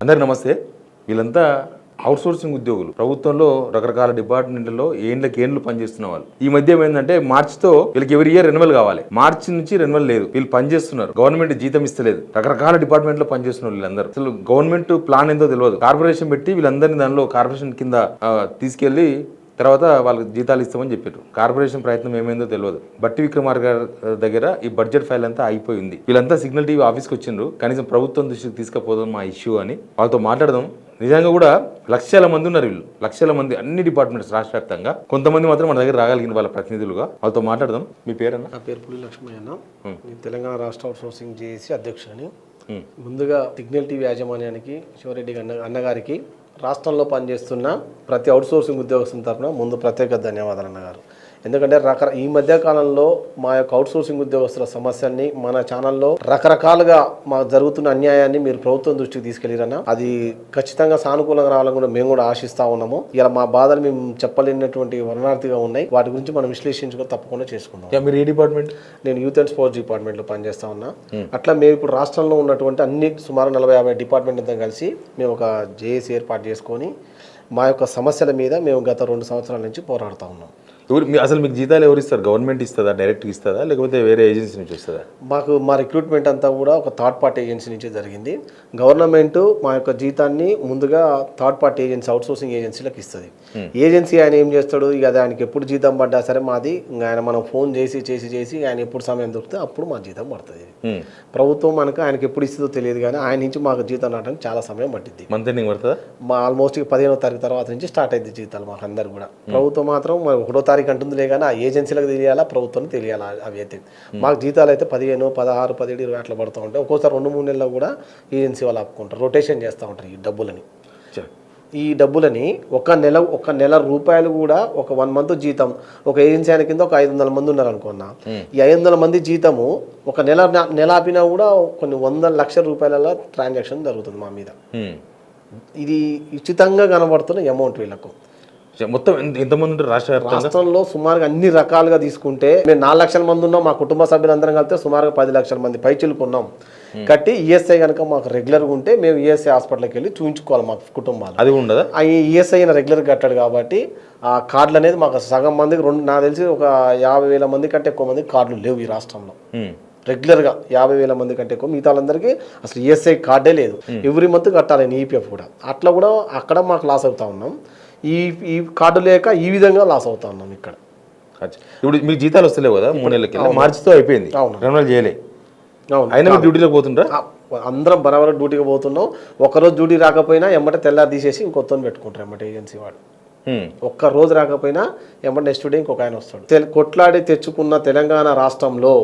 అందరికి నమస్తే. వీళ్ళంతా అవుట్సోర్సింగ్ ఉద్యోగులు, ప్రభుత్వంలో రకరకాల డిపార్ట్మెంట్లలో ఏండ్లు పనిచేస్తున్న వాళ్ళు. ఈ మధ్య ఏమైందంటే మార్చితో వీళ్ళకి ఎవరి ఇయర్ రెన్యువల్ కావాలి. మార్చి నుంచి రెన్యువల్ లేదు. వీళ్ళు పనిచేస్తున్నారు, గవర్నమెంట్ జీతం ఇస్తలేదు. రకరకాల డిపార్ట్మెంట్ లో పనిచేస్తున్నారు వీళ్ళందరూ. అసలు గవర్నమెంట్ ప్లాన్ ఏందో తెలియదు. కార్పొరేషన్ పెట్టి వీళ్ళందరినీ దానిలో కార్పొరేషన్ కింద తీసుకెళ్లి తర్వాత వాళ్ళకి జీతాలు ఇస్తామని చెప్పారు. కార్పొరేషన్ ప్రయత్నం ఏమైందో తెలియదు. బట్టి విక్రమార్క గారి దగ్గర ఈ బడ్జెట్ ఫైల్ అంతా అయిపోయింది. వీళ్ళంతా సిగ్నల్ టీవీ ఆఫీస్కి వచ్చిండ్రు, కనీసం ప్రభుత్వం దృష్టికి తీసుకుపోదాం మా ఇష్యూ అని. వాళ్ళతో మాట్లాడదాం. నిజంగా కూడా లక్షల మంది ఉన్నారు వీళ్ళు, లక్షల మంది, అన్ని డిపార్ట్మెంట్స్ రాష్ట్ర వ్యాప్తంగా. కొంతమంది మాత్రం మన దగ్గర రాగలిగిన వాళ్ళ ప్రతినిధులుగా. వాళ్ళతో మాట్లాడదాం. మీ పేరన్నా? నా పేరు పులి లక్ష్మీ అన్న. తెలంగాణ రాష్ట్ర అవుట్సోర్సింగ్ జేఏసీ అధ్యక్షుడిని. ముందుగా సిగ్నల్ టీవీ యాజమాన్యానికి, శివరెడ్డి అన్నగారికి, రాష్ట్రంలో పనిచేస్తున్న ప్రతి అవుట్సోర్సింగ్ ఉద్యోగస్తుల తరఫున ముందు ప్రత్యేక ధన్యవాదాలు అన్నగారు. ఎందుకంటే ఈ మధ్య కాలంలో మా యొక్క అవుట్సోర్సింగ్ ఉద్యోగస్తుల సమస్యల్ని మన ఛానల్లో రకరకాలుగా మాకు జరుగుతున్న అన్యాయాన్ని మీరు ప్రభుత్వం దృష్టికి తీసుకెళ్ళిరన్న, అది ఖచ్చితంగా సానుకూలంగా రావాలని కూడా మేము కూడా ఆశిస్తా ఉన్నాము. ఇలా మా బాధలు మేము చెప్పలేనటువంటి వర్ణార్థిగా ఉన్నాయి. వాటి గురించి మనం విశ్లేషించుకొని తప్పకుండా చేసుకుందాం. మీరు ఏ డిపార్ట్మెంట్? నేను యూత్ అండ్ స్పోర్ట్స్ డిపార్ట్మెంట్లో పనిచేస్తా ఉన్నా. అట్లా మేము ఇప్పుడు రాష్ట్రంలో ఉన్నటువంటి అన్ని సుమారు 40-50 డిపార్ట్మెంట్లతో కలిసి మేము ఒక జేఏసీ ఏర్పాటు చేసుకొని మా యొక్క సమస్యల మీద మేము గత 2 సంవత్సరాల నుంచి పోరాడుతూ ఉన్నాం. అసలు మీకు జీతాలు ఎవరు ఇస్తారు? గవర్నమెంట్ ఇస్తుందా, డైరెక్ట్గా ఇస్తుందా, లేకపోతే వేరే ఏజెన్సీ నుంచి వస్తుందా? మా రిక్రూట్మెంట్ అంతా కూడా ఒక థర్డ్ పార్టీ ఏజెన్సీ నుంచి జరిగింది. గవర్నమెంట్ మా యొక్క జీతాన్ని ముందుగా థర్డ్ పార్టీ ఏజెన్సీ, అవుట్సోర్సింగ్ ఏజెన్సీలకు ఇస్తుంది. ఏజెన్సీ ఆయన ఏం చేస్తాడు, ఇక ఆయనకి ఎప్పుడు జీతం పడ్డా సరే మాది, ఆయన మనం ఫోన్ చేసి ఆయన ఎప్పుడు సమయం దొరికితే అప్పుడు మా జీతం పడుతుంది. ప్రభుత్వం మనకు ఆయనకి ఎప్పుడు ఇస్తుందో తెలియదు, కానీ ఆయన నుంచి మాకు జీతం రావడానికి చాలా సమయం పట్టింది. మంత్ ఎండింగ్ పడుతుందా? మా ఆల్మోస్ట్ 15వ తారీఖు తర్వాత నుంచి స్టార్ట్ అయింది జీతాలు మాకు అందరు కూడా. ప్రభుత్వం మాత్రం 1వ తారీఖు అంటుందిలే, కానీ ఆ ఏజెన్సీలకు తెలియాలా, ప్రభుత్వానికి తెలియాలా. అవి అయితే మాకు జీతాలు అయితే 15, 16, 17, 20 అట్లా పడుతూ ఉంటాయి. ఒక్కోసారి 2-3 నెలల్లో కూడా ఏజెన్సీ వాళ్ళు ఆపుకుంటారు, రొటేషన్ చేస్తూ ఉంటారు ఈ డబ్బులని. ఒక నెల రూపాయలు కూడా ఒక 1 మంత్ జీతం ఒక ఏజెన్సీ ఆయన కింద ఒక 500 మంది ఉన్నారు అనుకున్నా. ఈ 500 మంది జీతము ఒక నెల ఆపినా కూడా కొన్ని 100 లక్షల రూపాయల ట్రాన్సాక్షన్ జరుగుతుంది మా మీద. ఇది ఉచితంగా కనబడుతున్న అమౌంట్ వీళ్ళకు. మొత్తం ఎంతమంది ఉంటారు రాష్ట్రంలో? సుమారుగా అన్ని రకాలుగా తీసుకుంటే మేము 4 లక్షల మంది ఉన్నాం. మా కుటుంబ సభ్యులందరం కలిపితే సుమారుగా 10 లక్షల మంది పైచిలుకున్నాం. కట్టి ఈఎస్ఐ కనుక మాకు రెగ్యులర్గా ఉంటే మేము ఈఎస్ఐ హాస్పిటల్కి వెళ్ళి చూపించుకోవాలి మా కుటుంబాలు. అది ఉండదా? ఈ ఈఎస్ఐ రెగ్యులర్గా కట్టాడు కాబట్టి ఆ కార్డులు అనేది మాకు సగం మందికి నాకు తెలిసి ఒక 50,000 మంది కంటే ఎక్కువ మంది కార్డులు లేవు ఈ రాష్ట్రంలో. రెగ్యులర్గా 50,000 మంది కంటే ఎక్కువ, మిగతా వాళ్ళందరికీ అసలు ఈఎస్ఐ కార్డే లేదు. ఎవ్రీ మంత్ కట్టాలి ఈపీఎఫ్ కూడా. అట్లా కూడా అక్కడ మాకు లాస్ అవుతా ఉన్నాం. ఈ కార్డు లేక ఈ విధంగా లాస్ అవుతా ఉన్నాం ఇక్కడ. ఇప్పుడు మీకు జీతాలు వస్తలేవు కదా 3 నెలలకి, మార్చితో అయిపోయింది. రెన్యువల్ చేయలే, అయినా మీరు డ్యూటీలో పోతుంటారా? అందరం బరాబర్ డ్యూటీకి పోతున్నాం. ఒకరోజు డ్యూటీ రాకపోయినా ఎమ్మటే తెల్లారి తీసేసి ఇంకొత్తని పెట్టుకుంటారు ఎమ్మటే ఏజెన్సీ వాడు. ఒక్క రోజు రాకపోయినా ఎమ్మటే నెక్స్ట్ డే ఇంకొక ఆయన వస్తాడు. కొట్లాడి తెచ్చుకున్న తెలంగాణ రాష్ట్రంలో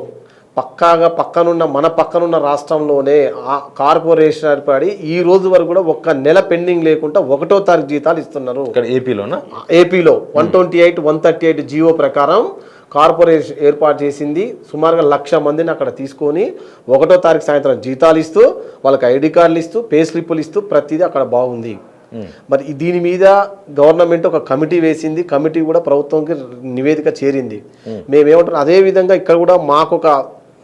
పక్కనున్న రాష్ట్రంలోనే కార్పొరేషన్ ఏర్పడి ఈ రోజు వరకు కూడా ఒక్క నెల పెండింగ్ లేకుండా 1వ తారీఖు జీతాలు ఇస్తున్నారు. ఏపీలో 128, 138 జీవో ప్రకారం కార్పొరేషన్ ఏర్పాటు చేసింది. సుమారుగా 1,00,000 మందిని అక్కడ తీసుకొని 1వ తారీఖు సాయంత్రం జీతాలు ఇస్తూ, వాళ్ళకి ఐడి కార్డులు ఇస్తూ, పే స్లిప్పులు ఇస్తూ ప్రతిదీ అక్కడ బాగుంది. మరి దీని మీద గవర్నమెంట్ ఒక కమిటీ వేసింది. కమిటీ కూడా ప్రభుత్వంకి నివేదిక చేరింది. మేమేమంటున్నాం, అదే విధంగా ఇక్కడ కూడా మాకు ఒక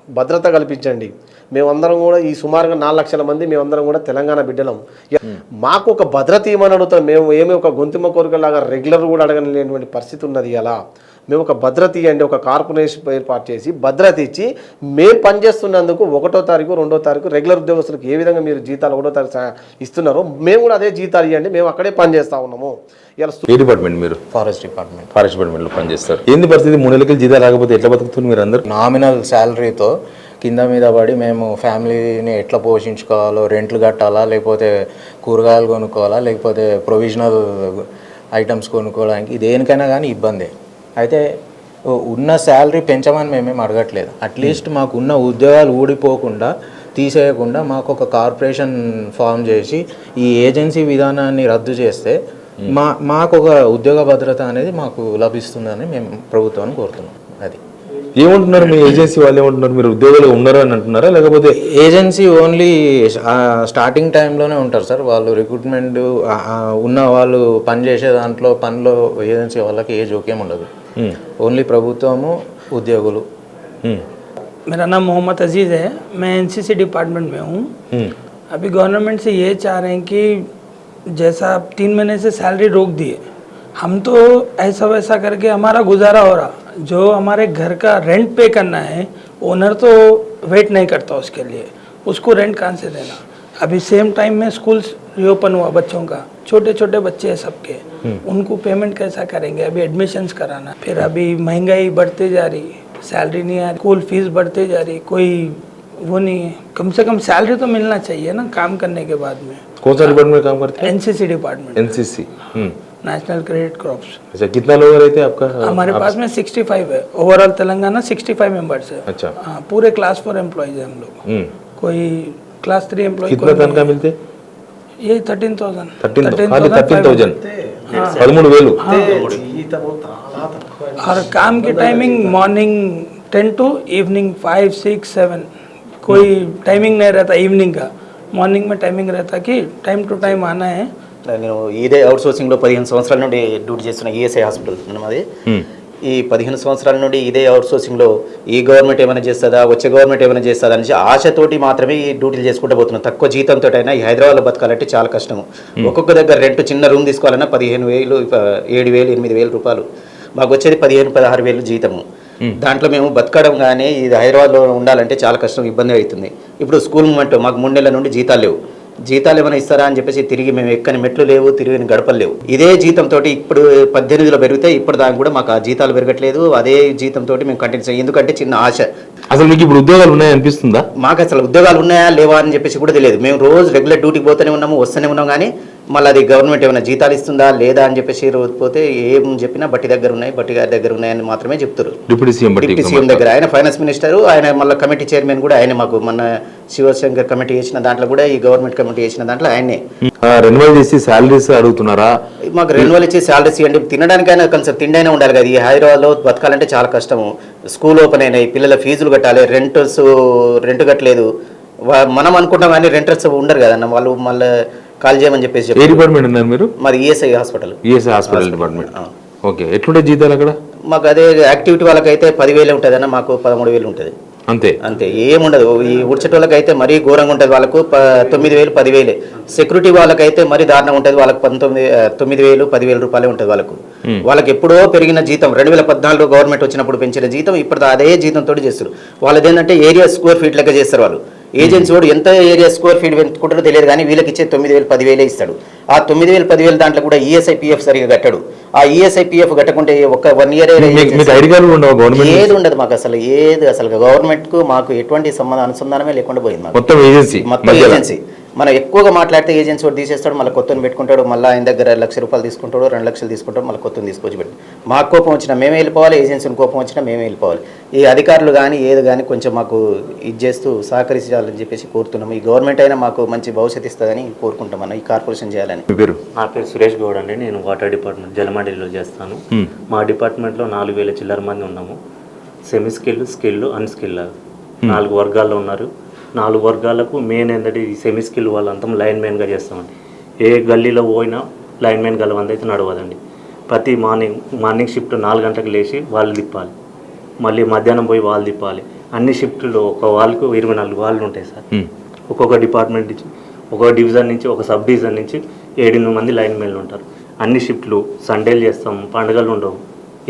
భద్రత కల్పించండి. మేమందరం కూడా ఈ సుమారుగా 4 లక్షల మంది మేమందరం కూడా తెలంగాణ బిడ్డలం. మాకు ఒక భద్రత ఇవ్వమని అడుగుతాం. మేము ఏమి ఒక గొంతుమ కోరికలాగా రెగ్యులర్ కూడా అడగలేనటువంటి పరిస్థితి ఉన్నది. అలా మేము ఒక భద్రత ఇవ్వండి, ఒక కార్పొరేషన్ ఏర్పాటు చేసి భద్రత ఇచ్చి మేము పనిచేస్తున్నందుకు 1వ తారీఖు 2వ తారీఖు రెగ్యులర్ ఉద్యోగస్తులకు ఏ విధంగా మీరు జీతాలు 1వ తారీఖు ఇస్తున్నారో మేము కూడా అదే జీతాలు ఇవ్వండి, మేము అక్కడే పనిచేస్తా ఉన్నాము. ఏ డిపార్ట్మెంట్ మీరు? Forest department. ఫారెస్ట్ డిపార్ట్మెంట్లో పనిచేస్తారు. ఏంది పరిస్థితి? 3 నెలలకి జీతాలు రాకపోతే ఎట్లా బతుకుతుంది మీరు అందరు? నామినల్ శాలరీతో కింద మీద పడి మేము ఫ్యామిలీని ఎట్లా పోషించుకోవాలో, రెంట్లు కట్టాలా, లేకపోతే కూరగాయలు కొనుక్కోవాలా, లేకపోతే ప్రొవిజనల్ ఐటమ్స్ కొనుక్కోవడానికి దేనికైనా కానీ ఇబ్బందే. అయితే ఉన్న శాలరీ పెంచమని మేమేం అడగట్లేదు. అట్లీస్ట్ మాకు ఉన్న ఉద్యోగాలు ఊడిపోకుండా తీసేయకుండా మాకు ఒక కార్పొరేషన్ ఫామ్ చేసి ఈ ఏజెన్సీ విధానాన్ని రద్దు చేస్తే మాకు ఒక ఉద్యోగ భద్రత అనేది మాకు లభిస్తుందని మేము ప్రభుత్వాన్ని కోరుతున్నాం. అది ఏమంటున్నారు మీ ఏజెన్సీ వాళ్ళు? ఏమంటున్నారు, మీరు ఉద్యోగాలు ఉన్నారు అని అంటున్నారా, లేకపోతే? ఏజెన్సీ ఓన్లీ స్టార్టింగ్ టైంలోనే ఉంటారు సార్. వాళ్ళు రిక్రూట్మెంట్ ఉన్న వాళ్ళు పనిచేసే పనిలో ఏజెన్సీ వాళ్ళకి ఏ జోక్యం ఉండదు. ఓన్లీ ప్రభుత్వము, ఉద్యోగులు. मेरा नाम मोहम्मद अजीज़ है, मैं एनसीसी डिपार्टमेंट में हूँ। अभी गवर्नमेंट से ये चाह रहे हैं कि जैसा आप 3 महीने से सैलरी रोक दिए, हम तो ऐसा वैसा करके हमारा गुजारा हो रहा, जो हमारे घर का रेंट पे करना है ओनर तो वेट नहीं करता उसके लिए, उसको रेंट कहाँ से देना। अभी सेम टाइम में स्कूल रीओपन हुआ बच्चों का, छोटे छोटे बच्चे हैं सबके, उनको पेमेंट कैसा करेंगे, अभी एडमिशन्स कराना, फिर अभी महंगाई बढ़ते जा रही, सैलरी नहीं आ रही, स्कूल फीस बढ़ते जा रही, कोई वो नहीं है, कम से कम सैलरी तो मिलना चाहिए ना काम करने के बाद में। कौन सा डिपार्टमेंट में काम करते हैं? NCC department, NCC. National credit crops. अच्छा, कितना लोग रहते हैं आपका? हमारे पास में 65 है, ओवरऑल तेलंगाना 65 मेंबर्स है। अच्छा। हाँ, पूरे क्लास 4 एम्प्लॉयज है हम लोग, कोई क्लास 3 एम्प्लॉय। कितना तनख्वाह मिलते? ये 13,000। 13,000 13,000 और काम की टाइमिंग मॉर्निंग 10 to इवनिंग 5, 6, 7, कोई टाइमिंग नहीं रहता इवनिंग का, मॉर्निंग में टाइमिंग रहता कि टाइम टू टाइम आना है। నేను ఇదే అవుట్ సోర్సింగ్లో 15 సంవత్సరాల నుండి డ్యూటీ చేస్తున్న ఈఎస్ఐ హాస్పిటల్ ఉన్నది. ఈ 15 సంవత్సరాల నుండి ఇదే అవుట్ సోర్సింగ్లో ఈ గవర్నమెంట్ ఏమైనా చేస్తుందా, వచ్చే గవర్నమెంట్ ఏమైనా చేస్తుందా అని ఆశతోటి మాత్రమే ఈ డ్యూటీలు చేసుకుంటూ పోతున్నాం. తక్కువ జీతంతో అయినా ఈ హైదరాబాద్లో బతకాలంటే చాలా కష్టము. ఒక్కొక్క దగ్గర రెంట్ చిన్న రూమ్ తీసుకోవాలన్నా 15,000, 7,000, 8,000 రూపాయలు. మాకు వచ్చేది 15,000-16,000 జీతము. దాంట్లో మేము బతకడం కానీ ఇది హైదరాబాద్లో ఉండాలంటే చాలా కష్టం, ఇబ్బంది అవుతుంది. ఇప్పుడు స్కూల్ మూమెంట్ మాకు 3 నెలల నుండి జీతాలు లేవు. జీతాలు ఏమైనా ఇస్తారా అని చెప్పేసి తిరిగి మేము ఎక్కని మెట్లు లేవు, తిరిగిన గడపలు లేవు. ఇదే జీతంతో ఇప్పుడు 18లో పెరిగితే ఇప్పుడు దానికి కూడా మాకు ఆ జీతాలు పెరగట్లేదు. అదే జీతంతో మేము కంటిన్యూ చేయాలి. ఎందుకంటే చిన్న ఆశ. అసలు మీకు ఇప్పుడు ఉద్యోగాలు ఉన్నాయనిపిస్తుందా? మాకు అసలు ఉద్యోగాలు ఉన్నాయా లేవా అని చెప్పేసి కూడా తెలియదు. మేము రోజు రెగ్యులర్ డ్యూటీకి పోతూనే ఉన్నాము, వస్తూనే ఉన్నాం, కానీ మళ్ళీ అది గవర్నమెంట్ ఏమైనా జీతాలు ఇస్తుందా లేదా అని చెప్పేసి రోజు పోతే ఏం చెప్పినా బట్టి దగ్గర ఉన్నాయి, బట్టి గారి దగ్గర ఉన్నాయని మాత్రమే చెప్తారు. డిప్యూటీ సీఎం దగ్గర ఆయన ఫైనాన్స్ మినిస్టర్, ఆయన మళ్ళీ కమిటీ చైర్మన్ కూడా ఆయన. మాకు మన శివశంకర్ కమిటీ చేసిన దాంట్లో కూడా ఈ గవర్నమెంట్ కమిటీ చేసిన దాంట్లో ఆయనే. రెన్యువల్ చేసి శాలరీస్ అడుగుతున్నారా? మాకు రెన్యువల్ ఇచ్చి శాలరీస్ ఇవ్వండి, తినడానికైనా కొంచెం తిండైనా ఉండాలి కదా. ఈ హైదరాబాద్లో బతకాలంటే చాలా కష్టము. స్కూల్ ఓపెన్ అయినాయి, పిల్లల ఫీజులు కట్టాలి, రెంట్ కట్టలేదు. మనం అనుకుంటాం కానీ రెంటర్స్ ఉండరు కదన్న, వాళ్ళు మళ్ళీ కాల్ చేయమని చెప్పేసి. ఏ డిపార్ట్మెంట్ ఉన్నారు మీరు? మరి ESI hospital. ESI hospital department. Okay, ఎట్లుంటే జీతాలు అక్కడ? మాకు అదే యాక్టివిటీ వాళ్ళకైతే 10,000 ఉంటుంది అన్న, మాకు 13,000 ఉంటుంది. అంతే అంతే, ఏముండదు. ఈ ఉడ్చటోళ్ళకి అయితే మరీ ఘోరంగా ఉంటుంది, వాళ్ళకు 9,000, 10,000. సెక్యూరిటీ వాళ్ళకైతే మరీ దారుణంగా ఉంటుంది, వాళ్ళకి 9,000, 10,000 రూపాయలే ఉంటుంది వాళ్ళకు. వాళ్ళకి ఎప్పుడో పెరిగిన జీతం 2014 గవర్నమెంట్ వచ్చినప్పుడు పెంచిన జీతం ఇప్పుడు అదే జీతంతో చేస్తారు. వాళ్ళది ఏంటంటే ఏరియా స్క్వేర్ ఫీట్ లెక్క చేస్తారు వాళ్ళు. ఏజెన్సీ వాడు ఎంత ఏరియా స్క్వేర్ ఫీట్ పెంచుకుంటారో తెలియదు, కానీ వీళ్ళకి ఇచ్చే 9,000, 10,000 ఇస్తాడు. ఆ 9,000, 10,000 దాంట్లో కూడా ఈఎస్ఐ పిఎఫ్ సరిగా కట్టాడు. ఆ ఈఎస్ఐ పిఎఫ్ కట్టకుంటే ఒక 1 ఇయర్ ఏది ఉండదు మాకు. అసలు గవర్నమెంట్ కు మాకు ఎటువంటి అనుసంధానమే లేకుండా పోయింది మాకు. మొత్తం ఏజెన్సీ. మనం ఎక్కువగా మాట్లాడితే ఏజెన్సీ వాడు తీసేస్తాడు, మళ్ళీ కొత్తని పెట్టుకుంటాడు, మళ్ళీ ఆయన దగ్గర 1,00,000 రూపాయలు తీసుకుంటాడు, 2 లక్షలు తీసుకుంటాడు, మళ్ళీ కొత్తని తీసుకొచ్చి పెట్టు. మాకు కోపం వచ్చినా మేమే వెళ్ళిపోవాలి, ఏజెన్సీని కోపం వచ్చినా మేమే వెళ్ళిపోవాలి. ఈ అధికారులు కానీ ఏది కానీ కొంచెం మాకు ఇది చేస్తూ సహకరించాలని చెప్పేసి కోరుతున్నాము. ఈ గవర్నమెంట్ అయినా మాకు మంచి భవిష్యత్తు ఇస్తుందని కోరుకుంటాం మనం, ఈ కార్పొరేషన్ చేయాలని. నా పేరు సురేష్ గౌడ్ అండి, నేను వాటర్ డిపార్ట్మెంట్ జలమండలిలో చేస్తాను. మా డిపార్ట్మెంట్లో 4,000 చిల్లర మంది ఉన్నాము. సెమీ స్కిల్, స్కిల్, అన్స్కిల్ 4 వర్గాల్లో ఉన్నారు. 4 వర్గాలకు మెయిన్ ఏంటంటే ఈ సెమీ స్కిల్ వాళ్ళంతా లైన్ మ్యాన్గా చేస్తామండి. ఏ గల్లీలో పోయినా లైన్ మ్యాన్ గలవంది అయితే నడవదండి. ప్రతి మార్నింగ్ షిఫ్ట్ 4 గంటలకు లేచి వాళ్ళు తిప్పాలి, మళ్ళీ మధ్యాహ్నం పోయి వాళ్ళు తిప్పాలి. అన్ని షిఫ్ట్లో ఒక వాళ్ళకు 24 వాళ్ళు ఉంటాయి సార్. ఒక్కొక్క డిపార్ట్మెంట్ నుంచి, ఒక్కొక్క డివిజన్ నుంచి, ఒక సబ్ డివిజన్ నుంచి 7 మంది లైన్ మ్యాన్లు ఉంటారు. అన్ని షిఫ్ట్లు, సండేలు చేస్తాం, పండుగలు ఉండవు,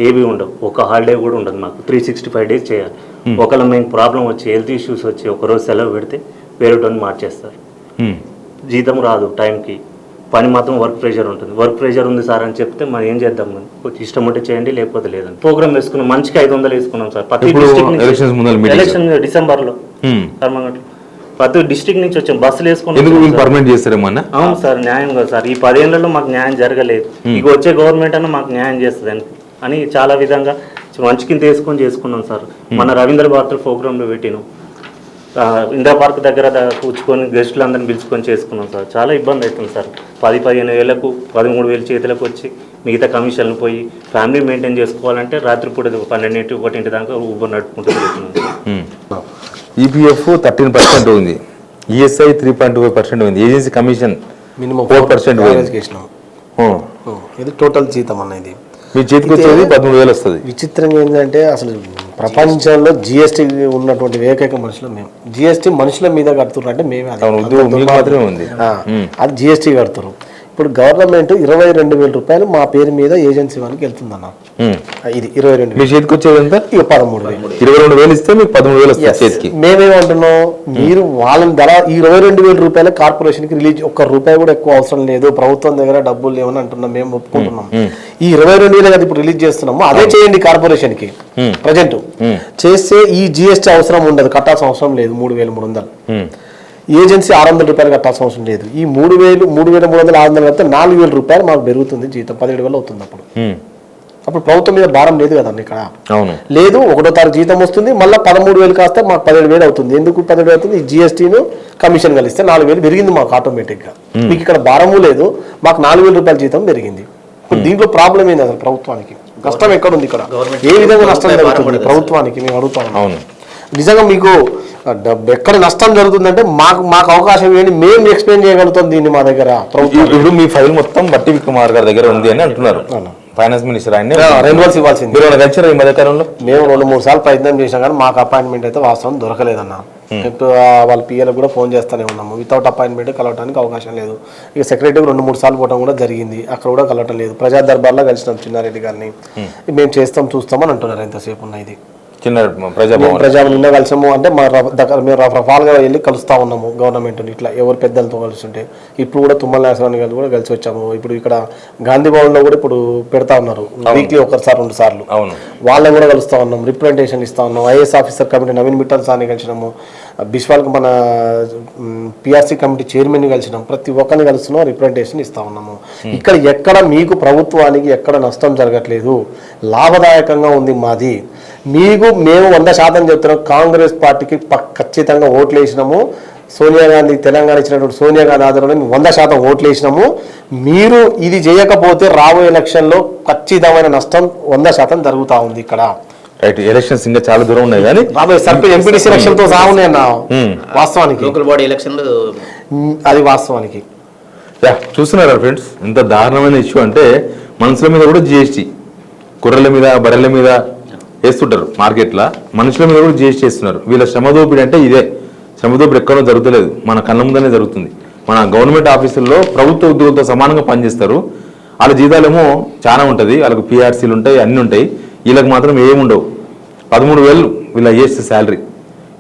ఏవి ఉండవు, ఒక హాలిడే కూడా ఉండదు మాకు. 365 డేస్ చేయాలి. ఒకవేళ మేము ప్రాబ్లం వచ్చి హెల్త్ ఇష్యూస్ వచ్చి ఒకరోజు సెలవు పెడితే వేరేటోని మార్చేస్తారు. జీతం రాదు టైంకి, పని మాత్రం వర్క్ ప్రెషర్ ఉంటుంది. వర్క్ ప్రెషర్ ఉంది సార్ అని చెప్తే మనం ఏం చేద్దాం, ఇష్టం ఉంటే చేయండి లేకపోతే లేదని ప్రోగ్రామ్ వేసుకున్నాం. మంచికి 500 వేసుకున్నాం సార్. ప్రతి డిస్ట్రిక్ట్ ఎలక్షన్ డిసెంబర్లో కర్మగంటలో ప్రతి డిస్ట్రిక్ట్ నుంచి వచ్చాం, బస్సులు వేసుకున్నాం. అవును సార్, న్యాయం కదా సార్. ఈ 10 ఏళ్లలో మాకు న్యాయం జరగలేదు. ఇక వచ్చే గవర్నమెంట్ అన్న మాకు న్యాయం చేస్తుంది అని చాలా విధంగా మంచి కింద చేసుకున్నాం సార్. మన రవీంద్ర భారతి ప్రోగ్రాంలో పెట్టినాం, ఇందిరా పార్క్ దగ్గర కూర్చుకొని గెస్టులు అందరిని పిలుచుకొని చేసుకున్నాం సార్. చాలా ఇబ్బంది అవుతుంది సార్. 10-15 వేలకు 13,000 చేతులకు వచ్చి మిగతా కమిషన్లు పోయి ఫ్యామిలీ మెయింటైన్ చేసుకోవాలంటే రాత్రిపూట 12, 1 దాకా ఊబర్ నడుపుకుంటూ వెళ్తున్నాం. ఈపీఎఫ్ 13% ఉంది, ఈఎస్ఐ 3.5% ఉంది, ఏజెన్సీ కమిషన్ మినిమం 4% ఇది టోటల్ జీతం అనేది మీ చేతికి వచ్చేది 13,000 వస్తుంది. విచిత్రంగా ఏంటంటే అసలు ప్రపంచంలో జిఎస్టీ ఉన్నటువంటి ఏకైక మనుషులు మేము. జిఎస్టీ మనుషుల మీద కడుతున్నారు అంటే మేమే అది. అవును, ఉద్యోగం మీకు మాత్రమే ఉంది. అది జిఎస్టీ కడుతున్నారు. ఇప్పుడు గవర్నమెంట్ 22,000 రూపాయలు మా పేరు మీద ఏజెన్సీ వాళ్ళకి వెళ్తుందన్న. ఇది 22,000 మీ చేతికి వచ్చేది ఎంత? ఇక 13,000. 22,000 ఇస్తే మీకు 13,000 వస్తుంది చేతికి. మేమేమంటున్నాం, మీరు వాళ్ళని ధర ఈ 22,000 రూపాయలు కార్పొరేషన్కి రిలీజ్, ఒక్క రూపాయి కూడా ఎక్కువ అవసరం లేదు, ప్రభుత్వం దగ్గర డబ్బులు లేవని అంటున్నాం. మేము ఒప్పుకుంటున్నాం. ఈ 22,000 కదా ఇప్పుడు రిలీజ్ చేస్తున్నాము, అదే చేయండి కార్పొరేషన్కి ప్రజెంట్ చేస్తే ఈ జిఎస్టీ అవసరం ఉండదు, కట్టాల్సిన అవసరం లేదు. 3,300 ఏజెన్సీ 600 రూపాయలు కట్టాల్సిన అవసరం లేదు. ఈ 3,300 600 కడితే 4,000 రూపాయలు మాకు పెరుగుతుంది జీతం, 17,000 అవుతుంది. అప్పుడు ప్రభుత్వం మీద భారం లేదు కదండి ఇక్కడ. అవును, లేదు. 1వ తారీఖు జీతం వస్తుంది, మళ్ళీ 13,000 కాస్తే మాకు 17,000 అవుతుంది. ఎందుకు 17,000 అవుతుంది? ఈ జిఎస్టీను కమిషన్ కలిస్తే 4,000 పెరిగింది మాకు ఆటోమేటిక్గా. మీకు ఇక్కడ భారము లేదు, మాకు 4,000 రూపాయల జీతం పెరిగింది. ఇప్పుడు దీంట్లో ప్రాబ్లం ఏంది అసలు? ప్రభుత్వానికి నష్టం ఎక్కడ ఉంది? ఇక్కడ ఏ విధంగా నష్టం జరుగుతుంది ప్రభుత్వానికి? మేము అడుగుతాం. అవును, నిజంగా మీకు ఎక్కడ నష్టం జరుగుతుందంటే మాకు అవకాశం ఇవ్వండి, మేము ఎక్స్ప్లెయిన్ చేయగలుగుతాం దీన్ని మా దగ్గర. ఇప్పుడు మీ ఫైల్ మొత్తం బట్టి విక్రమార్ గారి దగ్గర ఉంది అని అంటున్నారు, ఫైనాన్స్ మినిస్టర్. ఆయన రెన్యువల్స్ ఇవ్వాల్సింది. మీరు కలిసారా ఈ మధ్యకాలంలో? మేము 2-3 సార్లు ప్రయత్నం చేసినాం కానీ మాకు అపాయింట్మెంట్ అయితే వాస్తవం దొరకలేదన్న. వాళ్ళ పిఎలకు కూడా ఫోన్ చేస్తూనే ఉన్నాము. వితౌట్ అపాయింట్మెంట్ కలవడానికి అవకాశం లేదు. ఇక సెక్రటరీ 2-3 సార్లు పోవడం కూడా జరిగింది, అక్కడ కూడా కలవటం లేదు. ప్రజా దర్బార్లో కలిసినాం చిన్నారెడ్డి గారిని. మేము చేస్తాం చూస్తామని అంటున్నారు. ఎంతసేపు ఉన్న ఇది చిన్న ప్రజాభవన్ నిన్న కలిసాము అంటే మా దగ్గర మేము రఫాల్గా వెళ్ళి కలుస్తూ ఉన్నాము గవర్నమెంట్ని. ఇట్లా ఎవరు పెద్దలతో కలుస్తుంటే ఇప్పుడు కూడా తుమ్మల నాగేశ్వరరావు గారు కూడా కలిసి వచ్చాము. ఇప్పుడు ఇక్కడ గాంధీ భవన్లో కూడా ఇప్పుడు పెడతా ఉన్నారు, వీక్లీ 1-2 సార్లు. అవును, వాళ్ళని కూడా కలుస్తూ ఉన్నాం, రిప్రజెంటేషన్ ఇస్తా ఉన్నాం. IAS officer committee Naveen Mittal సార్ని కలిసినాము, బిశ్వాల్కి మన పిఆర్సీ కమిటీ చైర్మన్ని కలిసినాం. ప్రతి ఒక్కరిని కలుస్తున్నాం, రిప్రజెంటేషన్ ఇస్తా ఉన్నాము. ఇక్కడ ఎక్కడ మీకు ప్రభుత్వానికి ఎక్కడ నష్టం జరగట్లేదు, లాభదాయకంగా ఉంది మాది. మీకు మేము 100% చెప్తున్నాం, కాంగ్రెస్ పార్టీకి ఖచ్చితంగా ఓట్లు వేసినాము. సోనియా గాంధీ తెలంగాణ ఇచ్చినటువంటి సోనియా గాంధీ ఆధారంలో 100% ఓట్లు వేసినాము. మీరు ఇది చేయకపోతే రాబోయే ఎలక్షన్లో ఖచ్చితమైన నష్టం 100% జరుగుతూ ఉంది ఇక్కడ. రైట్, ఎలక్షన్స్ ఇంకా చాలా దూరం ఉన్నాయి కానీ రాబోయే సర్పంచ్ ఎంపీటీసీ ఎలక్షన్ తో సహా ఉన్నాయన్న. వాస్తవానికి లోకల్ బాడీ ఎలక్షన్లు అది వాస్తవానికి చూస్తున్నారా ఫ్రెండ్స్, ఎంత దారుణమైన ఇష్యూ అంటే మనుషుల మీద కూడా జిఎస్టీ, గొర్రెల మీద బర్రెల మీద వేస్తుంటారు మార్కెట్లో, మనుషుల మీద కూడా జిఎస్టీ వేస్తున్నారు. వీళ్ళ శ్రమదోపిడి అంటే ఇదే. శ్రమదోపిడి ఎక్కడో జరుగుతలేదు, మన కళ్ళ ముందనే జరుగుతుంది. మన గవర్నమెంట్ ఆఫీసుల్లో ప్రభుత్వ ఉద్యోగులతో సమానంగా పనిచేస్తారు. వాళ్ళ జీతాలేమో చాలా ఉంటుంది, వాళ్ళకి పిఆర్సీలు ఉంటాయి, అన్నీ ఉంటాయి. వీళ్ళకి మాత్రం ఏముండవు. 13,000 వీళ్ళ జిఎస్టీ శాలరీ.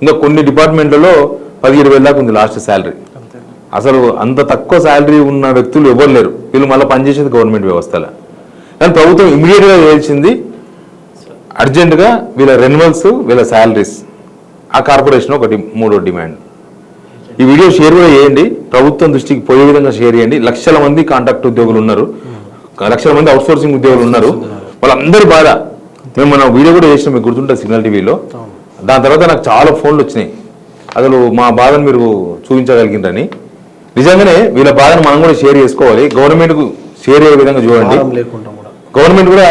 ఇంకా కొన్ని డిపార్ట్మెంట్లలో 17,000 దాకా ఉంది లాస్ట్ శాలరీ. అసలు అంత తక్కువ శాలరీ ఉన్న వ్యక్తులు ఎవరు లేరు. వీళ్ళు మళ్ళీ పనిచేసేది గవర్నమెంట్ వ్యవస్థలో. కానీ ప్రభుత్వం ఇమీడియట్గా చేయాల్సింది అర్జెంటుగా వీళ్ళ రెన్యువల్స్, వీళ్ళ శాలరీస్. ఆ కార్పొరేషన్ ఒకటి 3వ డిమాండ్. ఈ వీడియో షేర్ కూడా చేయండి, ప్రభుత్వం దృష్టికి పోయే విధంగా షేర్ చేయండి. లక్షల మంది కాంట్రాక్ట్ ఉద్యోగులు ఉన్నారు, లక్షల మంది అవుట్సోర్సింగ్ ఉద్యోగులు ఉన్నారు. వాళ్ళందరి బాధ మేము మన వీడియో కూడా చేసినాం, మీకు గుర్తుంటుంది సిగ్నల్ టీవీలో. దాని తర్వాత నాకు చాలా ఫోన్లు వచ్చినాయి, అసలు మా బాధను మీరు చూపించగలిగిందని. నిజంగానే వీళ్ళ బాధను మనం కూడా షేర్ చేసుకోవాలి, గవర్నమెంట్కు షేర్ అయ్యే విధంగా చూడండి. గవర్నమెంట్ కూడా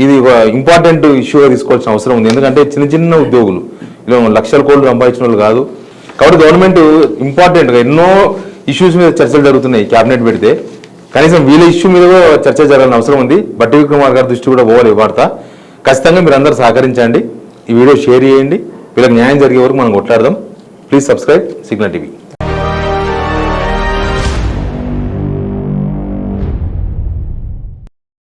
ఇది ఒక ఇంపార్టెంట్ ఇష్యూగా తీసుకోవాల్సిన అవసరం ఉంది. ఎందుకంటే చిన్న చిన్న ఉద్యోగులు ఇలా లక్షల కోట్లు సంపాదించిన వాళ్ళు కాదు. కాబట్టి గవర్నమెంట్ ఇంపార్టెంట్గా ఎన్నో ఇష్యూస్ మీద చర్చలు జరుగుతున్నాయి. క్యాబినెట్ పెడితే కనీసం వీళ్ళ ఇష్యూ మీద కూడా చర్చ జరగాల్సిన అవసరం ఉంది. బట్టి విక్రమార్ గారి దృష్టి కూడా పోవాలి ఈ వార్త. ఖచ్చితంగా మీరు అందరూ సహకరించండి, ఈ వీడియో షేర్ చేయండి. వీళ్ళకి న్యాయం జరిగే వరకు మనం కొట్లాడదాం. Please subscribe Signal TV.